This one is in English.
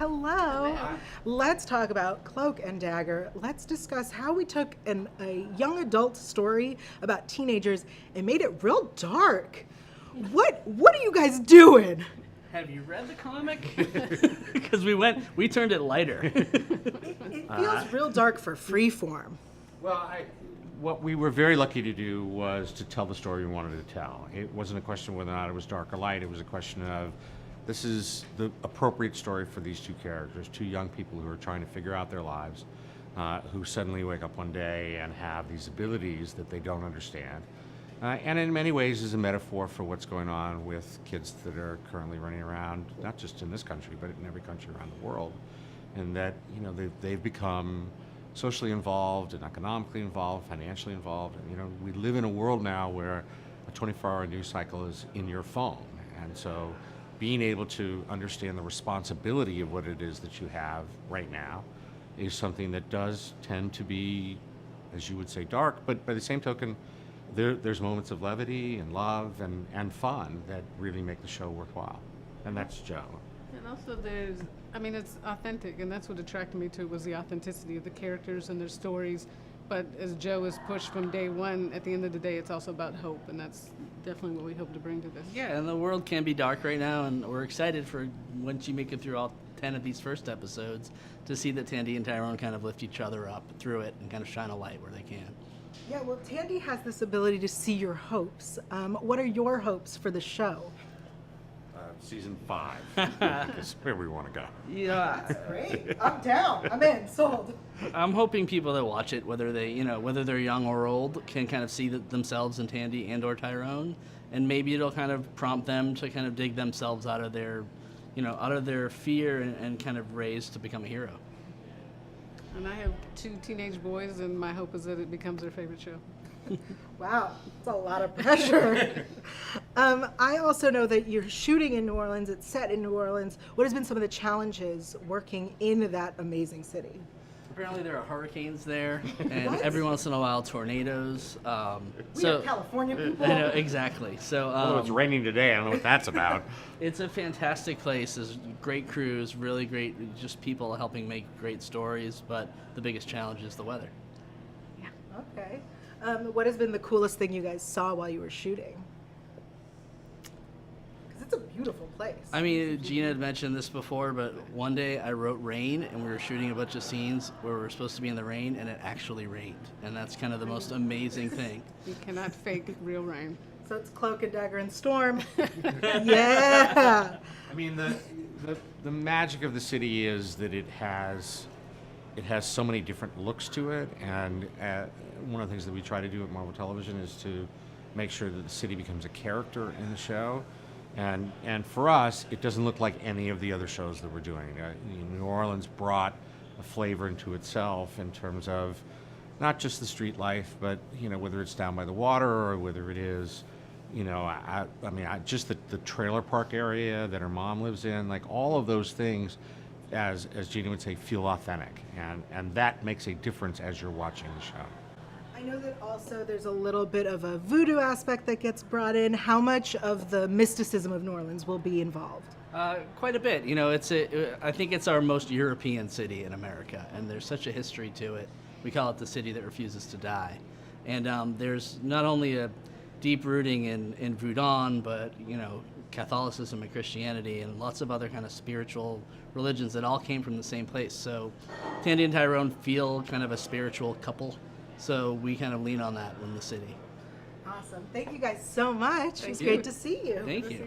Hello. Let's talk about Cloak and Dagger. Let's discuss how we took a young adult story about teenagers and made it real dark. What are you guys doing? Have you read the comic? Because we turned it lighter. It feels real dark for Freeform. Well, what we were very lucky to do was to tell the story we wanted to tell. It wasn't a question of whether or not it was dark or light. It was a question of this is the appropriate story for these two characters, two young people who are trying to figure out their lives, who suddenly wake up one day and have these abilities that they don't understand. And in many ways is a metaphor for what's going on with kids that are currently running around, not just in this country, but in every country around the world. And that, they've become socially involved and economically involved, financially involved. And, we live in a world now where a 24-hour news cycle is in your phone. And so being able to understand the responsibility of what it is that you have right now is something that does tend to be, as you would say, dark, but by the same token, there's moments of levity and love and fun that really make the show worthwhile. And that's Joe. And also it's authentic, and that's what attracted me to it, was the authenticity of the characters and their stories. But as Joe is pushed from day one, at the end of the day, it's also about hope, and that's definitely what we hope to bring to this. Yeah, and the world can be dark right now, and we're excited for once you make it through all 10 of these first episodes to see that Tandy and Tyrone kind of lift each other up through it and kind of shine a light where they can. Yeah, well, Tandy has this ability to see your hopes. What are your hopes for the show? Season 5, because where we want to go. Yeah, That's great. I'm down. I'm in. Sold. I'm hoping people that watch it, whether they're young or old, can kind of see themselves in Tandy and or Tyrone, and maybe it'll kind of prompt them to kind of dig themselves out of their fear and kind of raise to become a hero. And I have 2 teenage boys, and my hope is that it becomes their favorite show. Wow, that's a lot of pressure. I also know that you're shooting in New Orleans. It's set in New Orleans. What has been some of the challenges working in that amazing city? Apparently there are hurricanes there, and What? every once in a while tornadoes. We are California people. I know, exactly. So Although it's raining today, I don't know what that's about. it's a fantastic place. There's great crews, really great, just people helping make great stories. But the biggest challenge is the weather. Okay. What has been the coolest thing you guys saw while you were shooting? Because it's a beautiful place. I mean, Gina had mentioned this before, but one day I wrote rain, and we were shooting a bunch of scenes where we were supposed to be in the rain, and it actually rained. And that's kind of the most amazing thing. You cannot fake real rain. So it's Cloak and Dagger and Storm. Yeah. I mean, the magic of the city is that it has so many different looks to it, and one of the things that we try to do at Marvel Television is to make sure that the city becomes a character in the show. And for us, it doesn't look like any of the other shows that we're doing. New Orleans brought a flavor into itself in terms of not just the street life, but whether it's down by the water or whether it is, just the trailer park area that her mom lives in, like all of those things, as Gina would say, feel authentic, and that makes a difference as you're watching the show. I know that also there's a little bit of a voodoo aspect that gets brought in. How much of the mysticism of New Orleans will be involved? Quite a bit. I think it's our most European city in America, and there's such a history to it. We call it the city that refuses to die. And there's not only a deep rooting in voodoo, but Catholicism and Christianity and lots of other kind of spiritual religions that all came from the same place. So Tandy and Tyrone feel kind of a spiritual couple. So we kind of lean on that in the city. Awesome. Thank you guys so much. It was great to see you. Thank you.